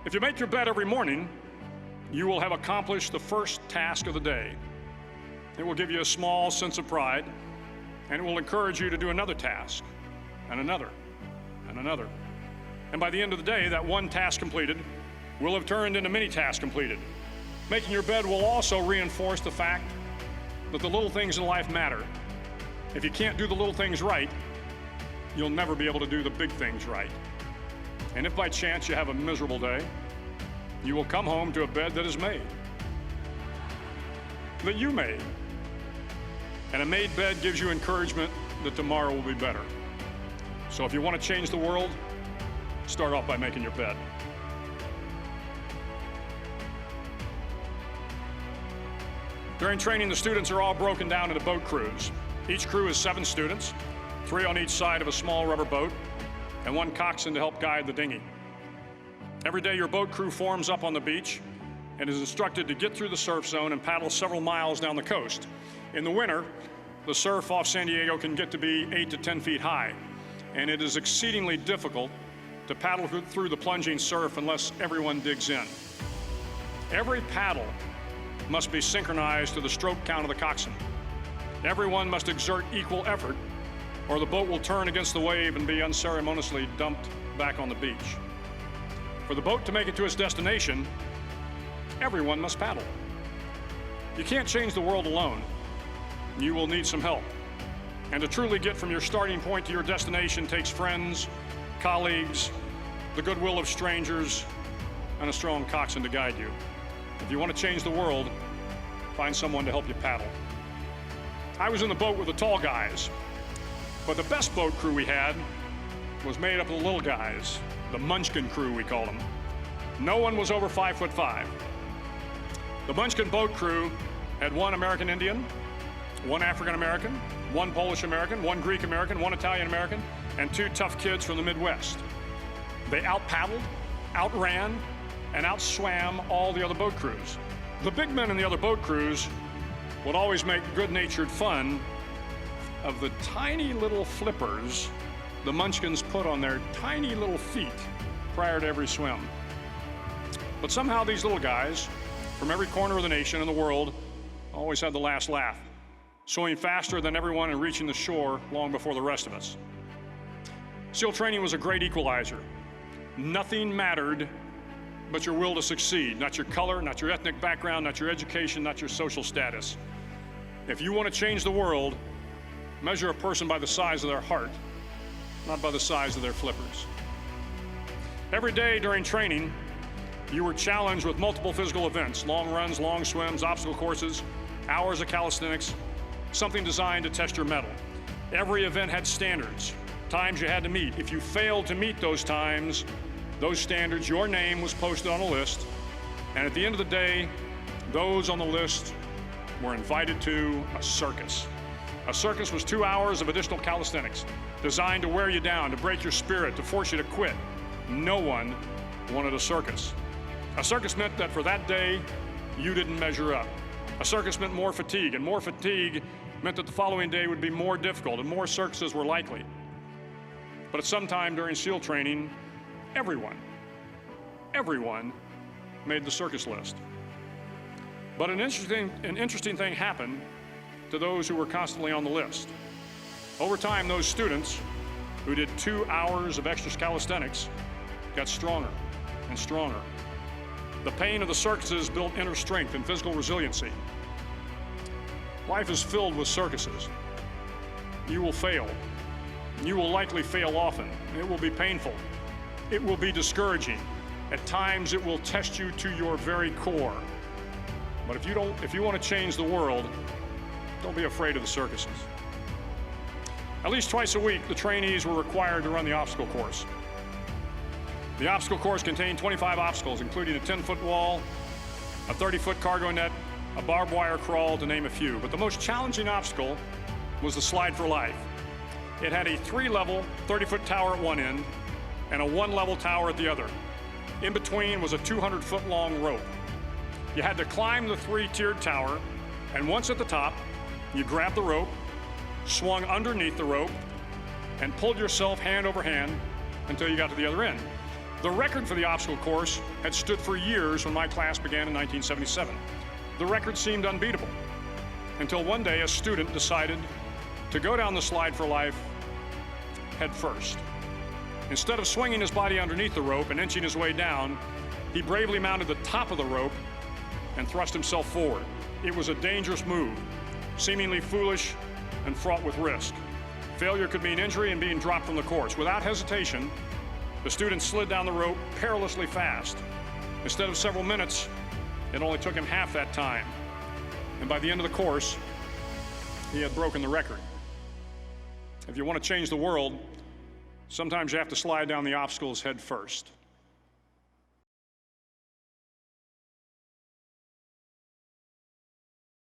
If you make your bed every morning, you will have accomplished the first task of the day. It will give you a small sense of pride, and it will encourage you to do another task, and another, and another. And by the end of the day, that one task completed will have turned into many tasks completed. Making your bed will also reinforce the fact that the little things in life matter. If you can't do the little things right, you'll never be able to do the big things right. And if by chance you have a miserable day, you will come home to a bed that is made, that you made. And a made bed gives you encouragement that tomorrow will be better. So if you want to change the world, start off by making your bed. During training, the students are all broken down into boat crews. Each crew is 7 students, 3 on each side of a small rubber boat, and 1 coxswain to help guide the dinghy. Every day, your boat crew forms up on the beach and is instructed to get through the surf zone and paddle several miles down the coast. In the winter, the surf off San Diego can get to be 8 to 10 feet high, and it is exceedingly difficult to paddle through the plunging surf unless everyone digs in. Every paddle must be synchronized to the stroke count of the coxswain. Everyone must exert equal effort, or the boat will turn against the wave and be unceremoniously dumped back on the beach. For the boat to make it to its destination, everyone must paddle. You can't change the world alone. You will need some help. And to truly get from your starting point to your destination takes friends, colleagues, the goodwill of strangers, and a strong coxswain to guide you. If you want to change the world, find someone to help you paddle. I was in the boat with the tall guys, but the best boat crew we had was made up of the little guys, the Munchkin crew, we called them. No one was over 5'5". The Munchkin boat crew had 1 American Indian, 1 African American, 1 Polish American, 1 Greek American, 1 Italian American, and 2 tough kids from the Midwest. They out-paddled, outran, and outswam all the other boat crews. The big men in the other boat crews would always make good-natured fun of the tiny little flippers the Munchkins put on their tiny little feet prior to every swim. But somehow these little guys from every corner of the nation and the world always had the last laugh, swimming faster than everyone and reaching the shore long before the rest of us. SEAL training was a great equalizer. Nothing mattered but your will to succeed, not your color, not your ethnic background, not your education, not your social status. If you want to change the world, measure a person by the size of their heart, not by the size of their flippers. Every day during training, you were challenged with multiple physical events, long runs, long swims, obstacle courses, hours of calisthenics, something designed to test your mettle. Every event had standards, times you had to meet. If you failed to meet those times, those standards, your name was posted on a list, and at the end of the day, those on the list were invited to a circus. A circus was 2 hours of additional calisthenics, designed to wear you down, to break your spirit, to force you to quit. No one wanted a circus. A circus meant that for that day, you didn't measure up. A circus meant more fatigue, and more fatigue meant that the following day would be more difficult, and more circuses were likely. But at some time during SEAL training, everyone made the circus list. But an interesting thing happened to those who were constantly on the list. Over time, those students who did 2 hours of extra calisthenics got stronger and stronger. The pain of the circuses built inner strength and physical resiliency. Life is filled with circuses. You will fail. You will likely fail often. It will be painful. It will be discouraging. At times, it will test you to your very core. But if you want to change the world, don't be afraid of the circuses. At least twice a week, the trainees were required to run the obstacle course. The obstacle course contained 25 obstacles, including a 10-foot wall, a 30-foot cargo net, a barbed wire crawl, to name a few. But the most challenging obstacle was the slide for life. It had a 3-level, 30-foot tower at one end and a 1-level tower at the other. In between was a 200-foot long rope. You had to climb the 3-tiered tower, and once at the top, you grabbed the rope, swung underneath the rope, and pulled yourself hand over hand until you got to the other end. The record for the obstacle course had stood for years when my class began in 1977. The record seemed unbeatable until one day a student decided to go down the slide for life head first. Instead of swinging his body underneath the rope and inching his way down, he bravely mounted the top of the rope and thrust himself forward. It was a dangerous move, seemingly foolish and fraught with risk. Failure could mean injury and being dropped from the course. Without hesitation, the student slid down the rope perilously fast. Instead of several minutes, it only took him half that time. And by the end of the course, he had broken the record. If you want to change the world, sometimes you have to slide down the obstacles head first.